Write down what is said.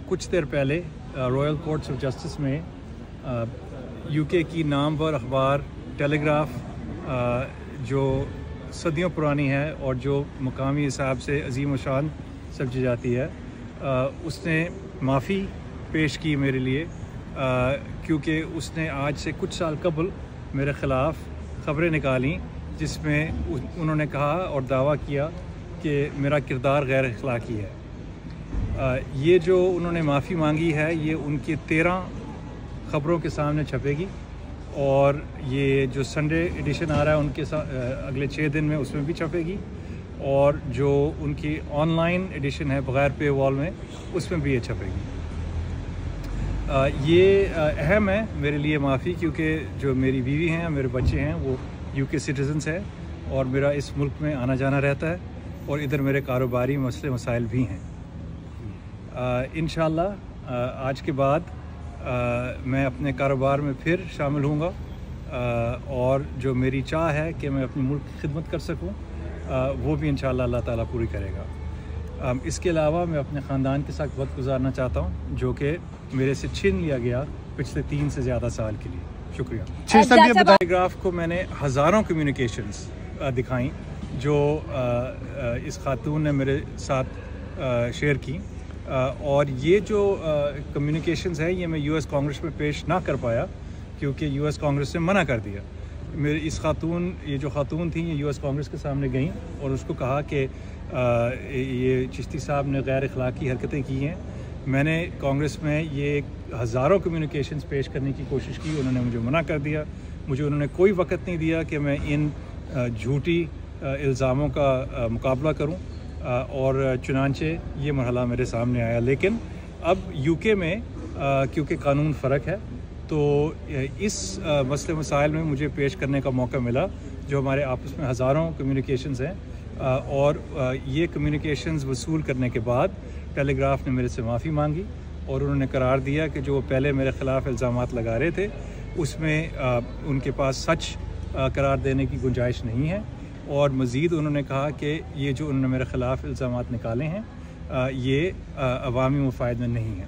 कुछ देर पहले royal courts of justice में यूके की नामवर अखबार टेलीग्राफ जो सदियों पुरानी है और जो मुकामी हिसाब से अजीम शान समझी जाती है, उसने माफ़ी पेश की मेरे लिए, क्योंकि उसने आज से कुछ साल कबल मेरे ख़िलाफ़ ख़बरें निकाली जिसमें उन्होंने कहा और दावा किया कि मेरा किरदार गैर अखलाकी है। ये जो उन्होंने माफ़ी मांगी है ये उनकी 13 ख़बरों के सामने छपेगी और ये जो संडे एडिशन आ रहा है उनके अगले 6 दिन में उसमें भी छपेगी, और जो उनकी ऑनलाइन एडिशन है बग़ैर पे वॉल में उसमें भी ये छपेगी। ये अहम है मेरे लिए माफ़ी, क्योंकि जो मेरी बीवी हैं, मेरे बच्चे हैं, वो यूके सिटीजन्स है और मेरा इस मुल्क में आना जाना रहता है और इधर मेरे कारोबारी मसले मसाइल भी हैं। इंशाअल्लाह आज के बाद मैं अपने कारोबार में फिर शामिल होऊंगा और जो मेरी चाह है कि मैं अपने मुल्क की खिदमत कर सकूं, वो भी इंशाअल्लाह अल्लाह ताला पूरी करेगा। इसके अलावा मैं अपने ख़ानदान के साथ वक्त गुजारना चाहता हूं जो कि मेरे से छीन लिया गया पिछले 3 से ज़्यादा साल के लिए। शुक्रिया। टेलीग्राफ को मैंने हज़ारों कम्युनिकेशंस दिखाई जो इस खातून ने मेरे साथ शेयर की, और ये जो कम्युनिकेशंस है ये मैं यूएस कांग्रेस में पेश ना कर पाया क्योंकि यूएस कांग्रेस ने मना कर दिया। मेरे ये जो खातून थी ये यूएस कांग्रेस के सामने गई और उसको कहा कि ये चिश्ती साहब ने गैर अखलाकी हरकतें की हैं। मैंने कांग्रेस में ये हज़ारों कम्युनिकेशंस पेश करने की कोशिश की, उन्होंने मुझे मना कर दिया। मुझे उन्होंने कोई वक़्त नहीं दिया कि मैं इन झूठी इल्ज़ामों का मुकाबला करूं, और चुनांचे ये मरहला मेरे सामने आया। लेकिन अब यूके में क्योंकि कानून फ़र्क है तो इस मसले मसाइल में मुझे पेश करने का मौका मिला जो हमारे आपस में हज़ारों कम्युनिकेशंस हैं, और ये कम्युनिकेशंस वसूल करने के बाद टेलीग्राफ ने मेरे से माफ़ी मांगी और उन्होंने करार दिया कि जो पहले मेरे ख़िलाफ़ इल्ज़ामात लगा रहे थे उसमें उनके पास सच करार देने की गुंजाइश नहीं है, और मज़ीद उन्होंने कहा कि ये जो उन्होंने मेरे ख़िलाफ़ इल्ज़ामात निकाले हैं ये अवामी मुफ़ायद में नहीं है।